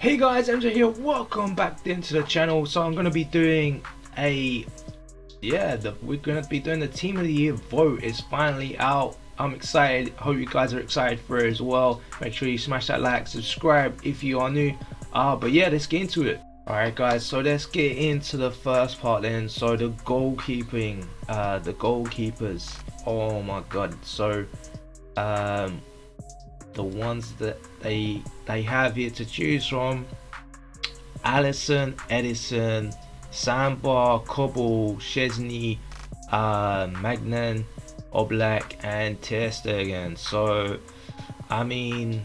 Hey guys, MJ here. Welcome back into the channel. So I'm gonna be doing we're gonna be doing the team of the year vote. Is finally out. I'm excited. Hope you guys are excited for it as well. Make sure you smash that like, subscribe if you are new. But yeah, let's get into it. Alright guys, so let's get into the first part then. So the goalkeeping, the goalkeepers. Oh my god. So the ones that they have here to choose from: Allison, Edison, Sandbar, Cobble, Chesney, Magnan, Oblak, and Ter Stegen. So I mean,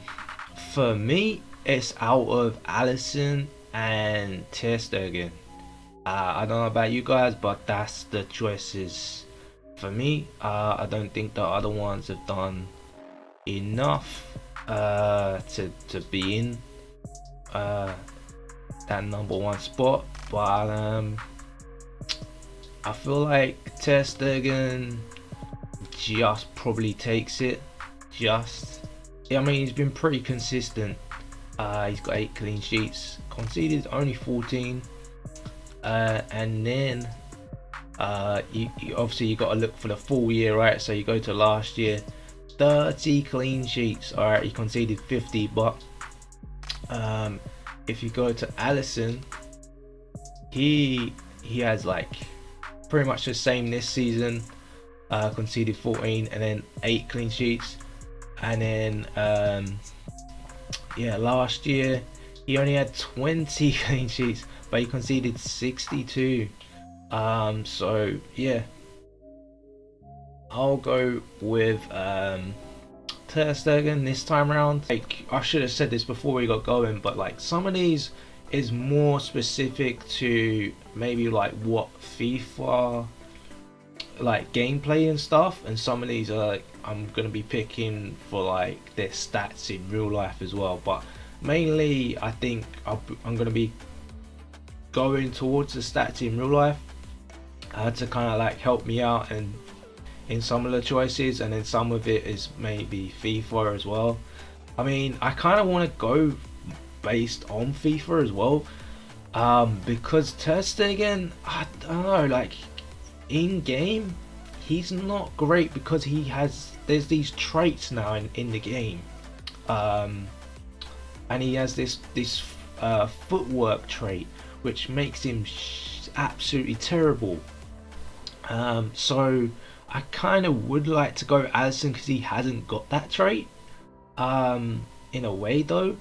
for me, it's out of Allison and Ter Stegen. I don't know about you guys, but that's the choices for me. I don't think the other ones have done enough to be in that number one spot, but I feel like Ter Stegen just probably takes it. I mean, he's been pretty consistent. He's got 8 clean sheets, conceded only 14, and then you obviously you got to look for the full year, right? So you go to last year, 30 clean sheets. All right, he conceded 50, but if you go to Allison, he has like pretty much the same this season. Conceded 14 and then 8 clean sheets, and then last year he only had 20 clean sheets, but he conceded 62. So yeah, I'll go with Ter Stegen this time around. Like, I should have said this before we got going, but like some of these is more specific to maybe like what FIFA like gameplay and stuff, and some of these are like I'm gonna be picking for like their stats in real life as well. But mainly I think I'm gonna be going towards the stats in real life to kind of like help me out and in some of the choices, and then some of it is maybe FIFA as well. I mean, I kind of want to go based on FIFA as well, because Ter Stegen, I don't know, like in game he's not great because there's these traits now in the game, and he has this footwork trait which makes him absolutely terrible. So I kind of would like to go Allison because he hasn't got that trait, in a way though.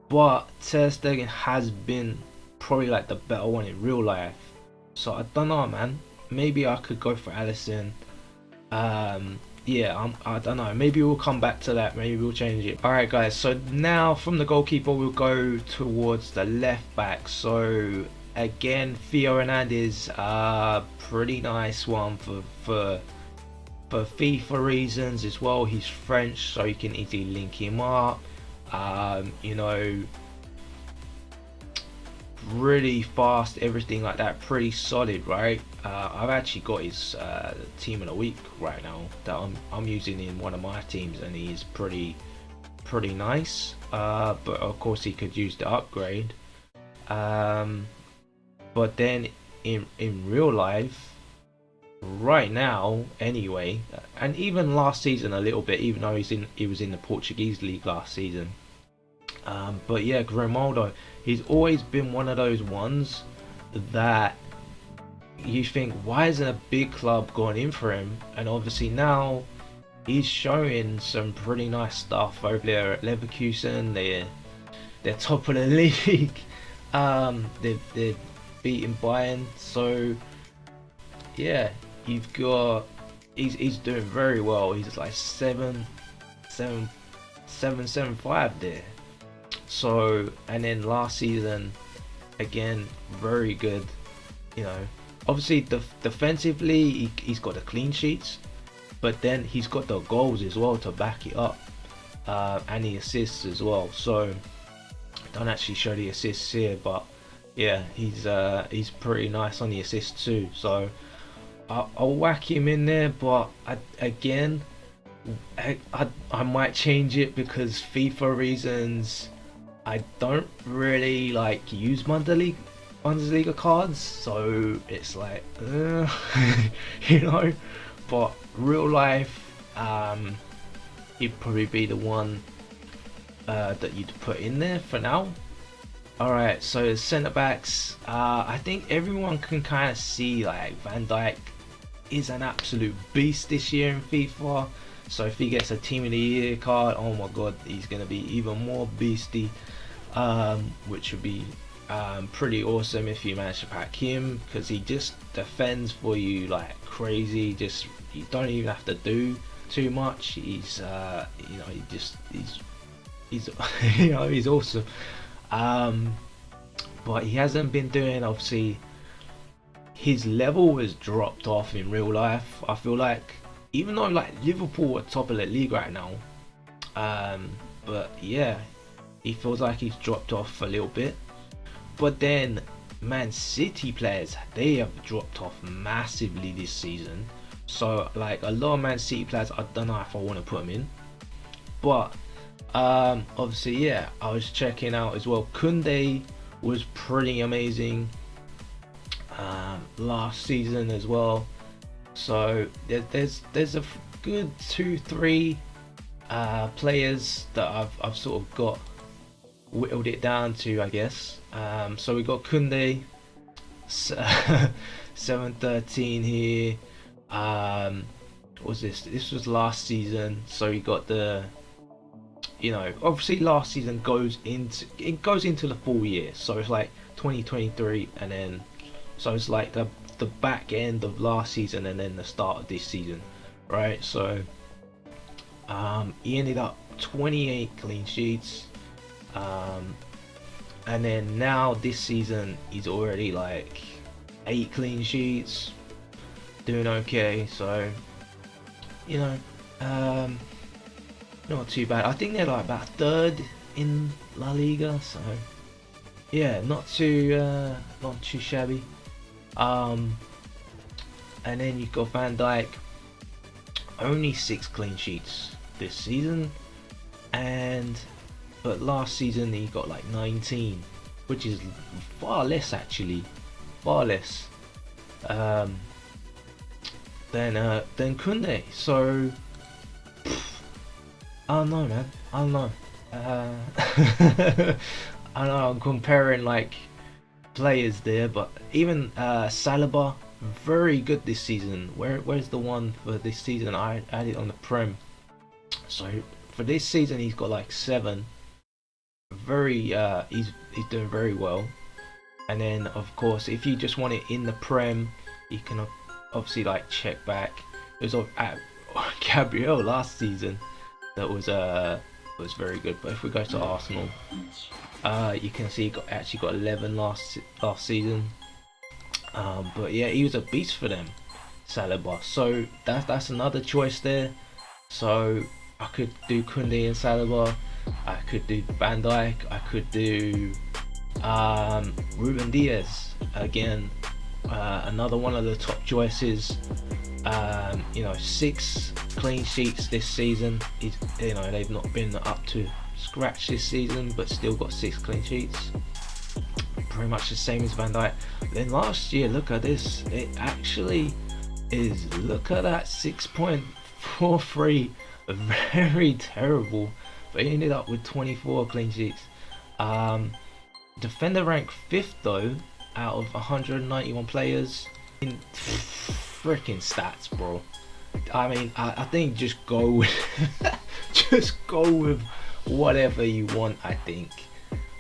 But Ter Stegen has been probably like the better one in real life. So I don't know, man. Maybe I could go for Allison. I don't know. Maybe we'll come back to that. Maybe we'll change it. Alright guys, so now from the goalkeeper we'll go towards the left back. So again, Theo Hernandez, pretty nice one for FIFA reasons as well. He's French, so you can easily link him up. You know, really fast, everything like that, pretty solid, right? I've actually got his team of the week right now that I'm using in one of my teams, and he is pretty nice. But of course he could use the upgrade. But then in real life right now anyway, and even last season a little bit, even though he was in the Portuguese league last season, but yeah, Grimaldo, he's always been one of those ones that you think, why isn't a big club going in for him? And obviously now he's showing some pretty nice stuff over there at Leverkusen. They're top of the league. They're beating Bayern, so yeah, you've got he's doing very well. He's like 7.75 there. So, and then last season again, very good. You know, obviously defensively he's got the clean sheets, but then he's got the goals as well to back it up, and the assists as well. So I don't actually show the assists here, but yeah, he's pretty nice on the assists too. So I'll whack him in there, but I might change it because FIFA reasons. I don't really like use Bundesliga cards, so it's like, you know. But real life, he'd probably be the one that you'd put in there for now. Alright, so centre backs, I think everyone can kind of see like Van Dijk is an absolute beast this year in FIFA. So if he gets a Team of the Year card, oh my god, he's gonna be even more beasty, which would be pretty awesome if you manage to pack him, because he just defends for you like crazy. Just, you don't even have to do too much. He's you know, he's you know, he's awesome. But he hasn't been doing, obviously his level has dropped off in real life. I feel like, even though like Liverpool are top of the league right now, but yeah, he feels like he's dropped off a little bit. But then Man City players, they have dropped off massively this season. So like a lot of Man City players, I don't know if I want to put them in. But obviously, yeah, I was checking out as well. Koundé was pretty amazing last season as well. So there's a good 2-3 players that I've sort of got whittled it down to, I guess. So we got Koundé, 713 here. What was this? This was last season. So we got the, you know, obviously last season goes into the full year. So it's like 2023, and then so it's like the back end of last season and then the start of this season, right? So he ended up 28 clean sheets, and then now this season he's already like 8 clean sheets, doing okay. So, you know, not too bad. I think they're like about 3rd in La Liga, so yeah, not too shabby. And then you've got Van Dijk, only 6 clean sheets this season, but last season he got like 19, which is far less actually, far less than Koundé. So I don't know, man. I don't know. I know I'm comparing like players there, but even Saliba, very good this season. Where's the one for this season? I had it on the Prem. So for this season he's got like 7. Very he's doing very well. And then of course, if you just want it in the Prem, you can obviously like check back. It was at Gabriel last season that was very good. But if we go to Arsenal, you can see he actually got 11 last season. But yeah, he was a beast for them, Saliba. So that's another choice there. So I could do Koundé and Saliba. I could do Van Dijk. I could do Ruben Diaz again. Another one of the top choices. You know, 6 clean sheets this season. You know, they've not been up to scratch this season, but still got 6 clean sheets. Pretty much the same as Van Dijk. Then last year, look at this. It actually is. Look at that, 6.43. Very terrible. But he ended up with 24 clean sheets. Defender rank 5th though, out of 191 players. In freaking stats, bro. I mean, I think just go with just go with whatever you want, I think.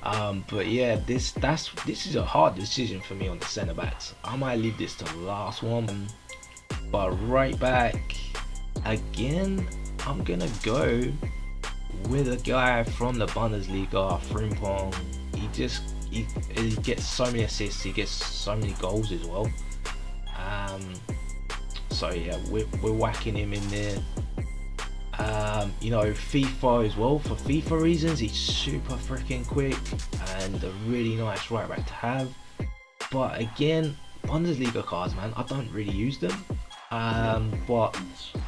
But yeah, this is a hard decision for me on the centre backs. I might leave this to the last one. But right back, again, I'm gonna go with a guy from the Bundesliga, Frimpong. He gets so many assists, he gets so many goals as well. So yeah, we're whacking him in there. You know, FIFA as well, for FIFA reasons, he's super freaking quick and a really nice right back to have. But again, Bundesliga cards, man, I don't really use them. But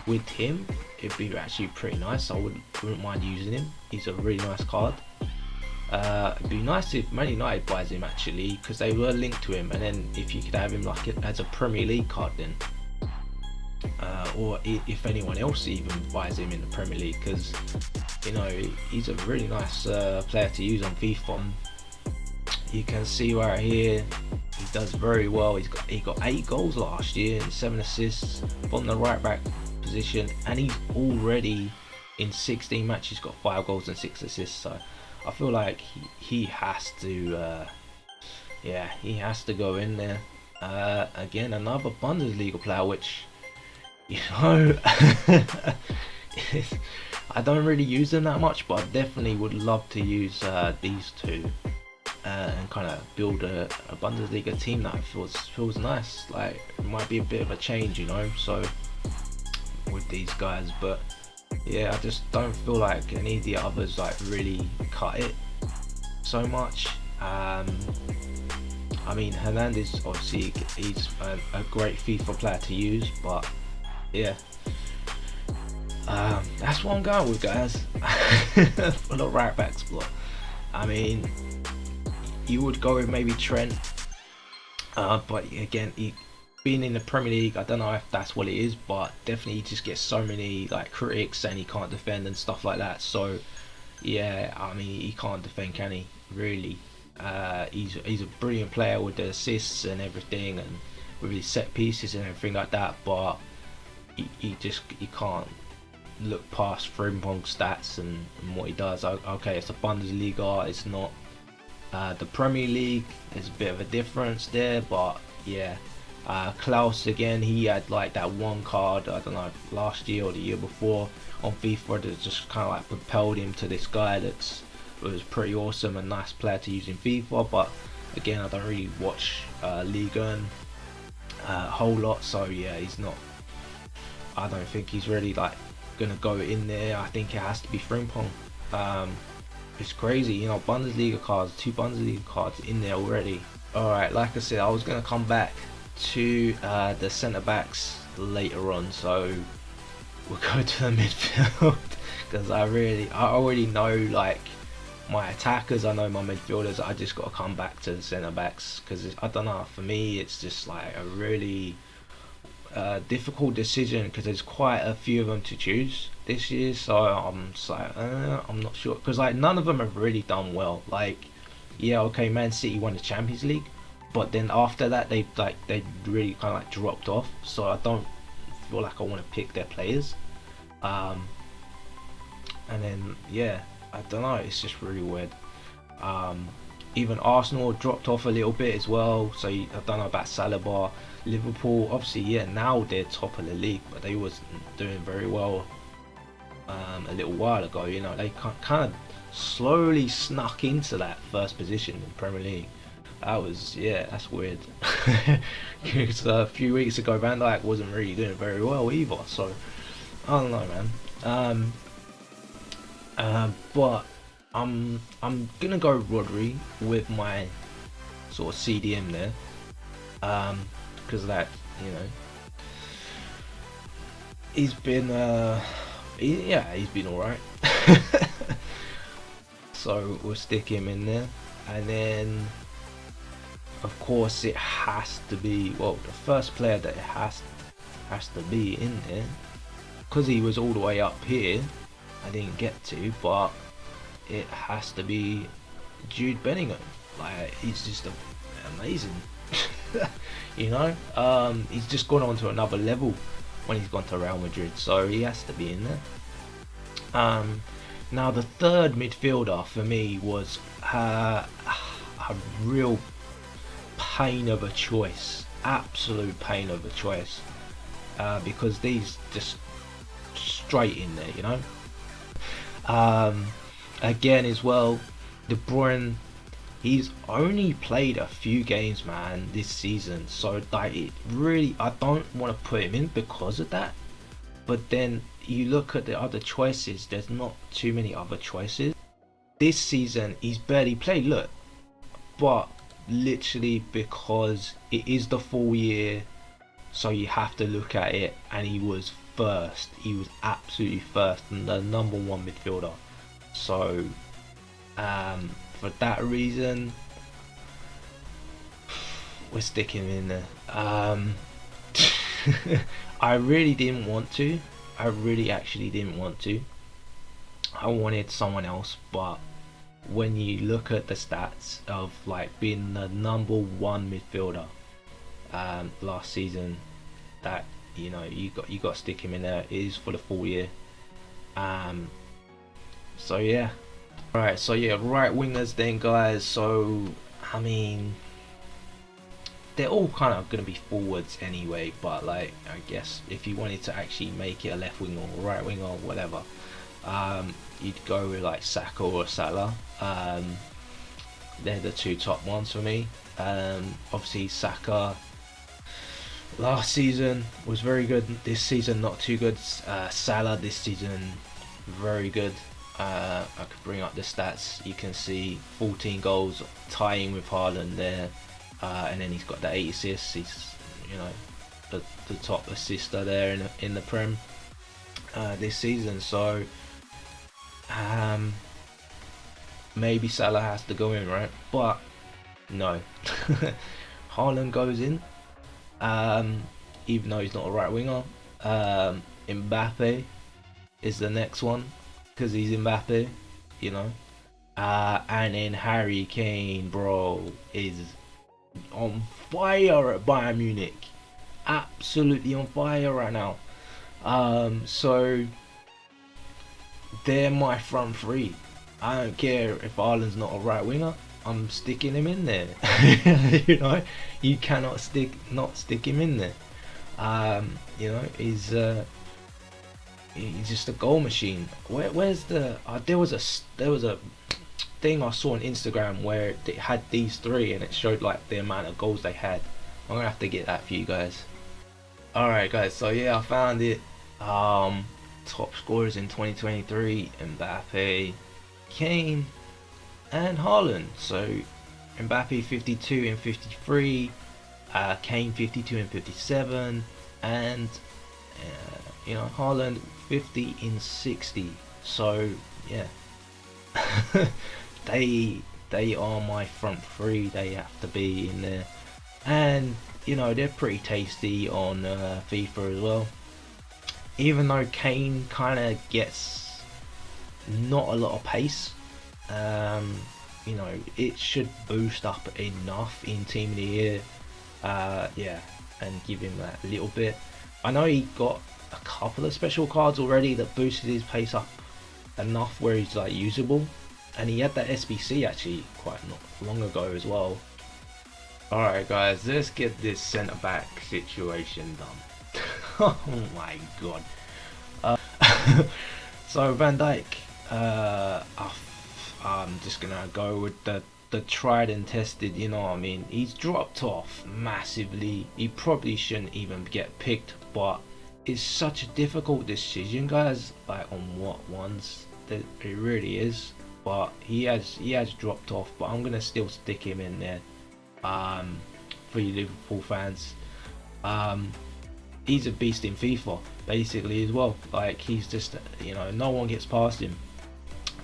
with him, it'd be actually pretty nice. I wouldn't mind using him. He's a really nice card. It'd be nice if Man United buys him actually, because they were linked to him, and then if you could have him like as a Premier League card then, or if anyone else even buys him in the Premier League, because you know he's a really nice player to use on FIFA. You can see right here he does very well. He got 8 goals last year and 7 assists from the right back position, and he's already in 16 matches got 5 goals and 6 assists. So I feel like he has to, yeah, he has to go in there. Again, another Bundesliga player, which, you know, I don't really use them that much, but I definitely would love to use these two and kind of build a Bundesliga team that feels nice. Like it might be a bit of a change, you know. So with these guys, but yeah, I just don't feel like any of the others like really cut it so much. I mean, Hernandez, obviously he's a great FIFA player to use, but yeah, that's what I'm going with, guys. For the right back spot, I mean, you would go with maybe Trent, but again, being in the Premier League, I don't know if that's what it is, but definitely he just gets so many like critics saying he can't defend and stuff like that. So yeah, I mean, he can't defend, can he? Really? He's a brilliant player with the assists and everything, and with his set pieces and everything like that. But he can't look past Frimpong stats and what he does. Okay, it's a Bundesliga, it's not the Premier League. There's a bit of a difference there, but yeah. Klaus, again, he had like that one card, I don't know, last year or the year before on FIFA that just kind of like propelled him to this guy that was pretty awesome and nice player to use in FIFA. But again, I don't really watch Ligue 1 a whole lot, so yeah, he's not, I don't think he's really like gonna go in there. I think it has to be Frimpong. It's crazy, you know, Bundesliga cards, 2 Bundesliga cards in there already. Alright, like I said, I was gonna come back to the centre backs later on, so we'll go to the midfield because I already know like my attackers, I know my midfielders. I just got to come back to the centre backs because I don't know, for me it's just like a really difficult decision because there's quite a few of them to choose this year. So I'm just like I'm not sure, because like none of them have really done well. Like yeah, okay, Man City won the Champions League, but then after that they really kind of like dropped off, so I don't feel like I want to pick their players. And then yeah, I don't know, it's just really weird. Even Arsenal dropped off a little bit as well, so I don't know about Saliba. Liverpool, obviously, yeah, now they're top of the league, but they wasn't doing very well a little while ago. You know, they kind of slowly snuck into that first position in Premier League. That was, yeah, that's weird. Because a few weeks ago, Van Dijk wasn't really doing very well either. So I don't know, man. But I'm gonna go Rodri with my sort of CDM there, because of that, you know, he's been he's been all right. So we'll stick him in there, and then of course it has to be, well, the first player that has to be in there, because he was all the way up here, I didn't get to, but it has to be Jude Bellingham. Like, he's just amazing. You know, he's just gone on to another level when he's gone to Real Madrid, so he has to be in there. Now the third midfielder for me was a real pain of a choice, absolute pain of a choice, because these just straight in there, you know. Again as well, De Bruyne, he's only played a few games, man, this season, so like, it really, I don't want to put him in because of that. But then you look at the other choices, there's not too many other choices. This season he's barely played, look, but literally because it is the full year, so you have to look at it, and he was first, he was absolutely first and the #1 midfielder. So for that reason, we're sticking in there. I really didn't want to. I really actually didn't want to. I wanted someone else, but when you look at the stats of like being the #1 midfielder last season, that you got to stick him in there. It is for the full year. So yeah. Right. So yeah, right wingers then, guys. So I mean, they're all kind of going to be forwards anyway, but like I guess if you wanted to actually make it a left wing or right wing or whatever, you'd go with like Saka or Salah. They're the two top ones for me. Obviously Saka last season was very good, this season not too good. Salah this season very good. I could bring up the stats. You can see 14 goals, tying with Haaland there. And then he's got the 8 assists. He's, the top assister there in the Prem this season. So maybe Salah has to go in, right? But no, Haaland goes in. Even though he's not a right winger. Mbappe is the next one because he's Mbappe, and then Harry Kane, bro, is on fire at Bayern Munich, absolutely on fire right now. So they're my front three. I don't care if Haaland's not a right winger, I'm sticking him in there. You cannot not stick him in there. He's just a goal machine. Where's the there was a thing I saw on Instagram where it had these three and it showed like the amount of goals they had. I'm gonna have to get that for you guys. Alright guys, so yeah, I found it. Top scorers in 2023, Mbappe, Kane and Haaland. So Mbappe 52 and 53, Kane 52 and 57, and Haaland 50 in 60. So yeah. They are my front three. They have to be in there, and they're pretty tasty on FIFA as well. Even though Kane kind of gets not a lot of pace, it should boost up enough in Team of the Year, and give him that little bit. I know he got a couple of special cards already that boosted his pace up enough where he's like usable. And he had that SBC actually quite not long ago as well. Alright guys, let's get this centre back situation done. Oh my god. So Van Dijk, I'm just gonna go with the tried and tested, he's dropped off massively. He probably shouldn't even get picked, but it's such a difficult decision, guys, like on what ones. It really is. But he has dropped off, but I'm gonna still stick him in there for you Liverpool fans. He's a beast in FIFA basically as well. Like he's just no one gets past him.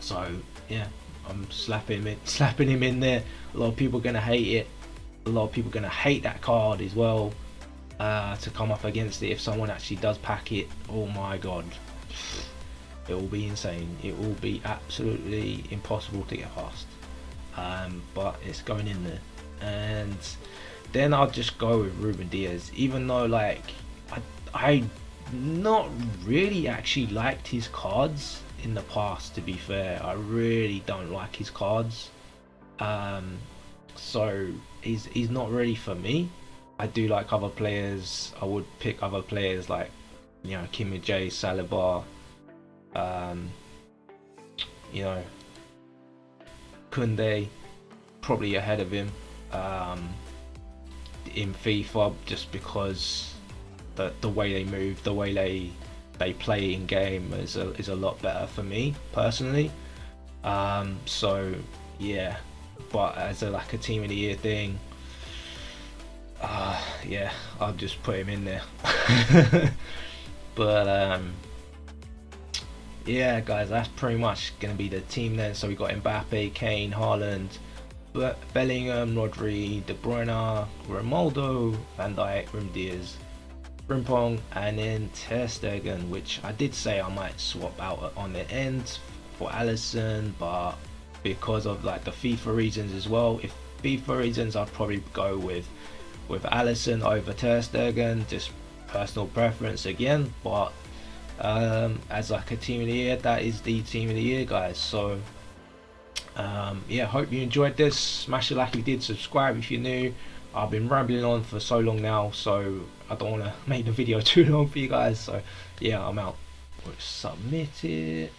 So yeah, I'm slapping him in there. A lot of people are gonna hate it. A lot of people are gonna hate that card as well. To come up against it if someone actually does pack it. Oh my god. It will be insane. It will be absolutely impossible to get past. But it's going in there. And then I'll just go with Ruben Diaz. Even though like I not really actually liked his cards in the past, to be fair. I really don't like his cards. So he's not really for me. I do like other players. I would pick other players like Kim Min-jae, Saliba, Koundé, probably ahead of him in FIFA, just because the way they move, the way they play in game is a lot better for me personally. So yeah, but as a Team of the Year thing, yeah, I'll just put him in there. But yeah, guys, that's pretty much gonna be the team then. So we got Mbappe, Kane, Haaland, Bellingham, Rodri, De Bruyne, Ronaldo, Van Dijk, Ruben Diaz, Frimpong, and then Ter Stegen, which I did say I might swap out on the end for Alisson, but because of like the FIFA reasons as well, if FIFA reasons, I'd probably go with Alisson over Ter Stegen, just personal preference again. But as like a team of the year, that is the team of the year, guys. So yeah, hope you enjoyed this. Smash it like you did, subscribe if you're new. I've been rambling on for so long now, so I don't want to make the video too long for you guys. So yeah, I'm out. Submit it.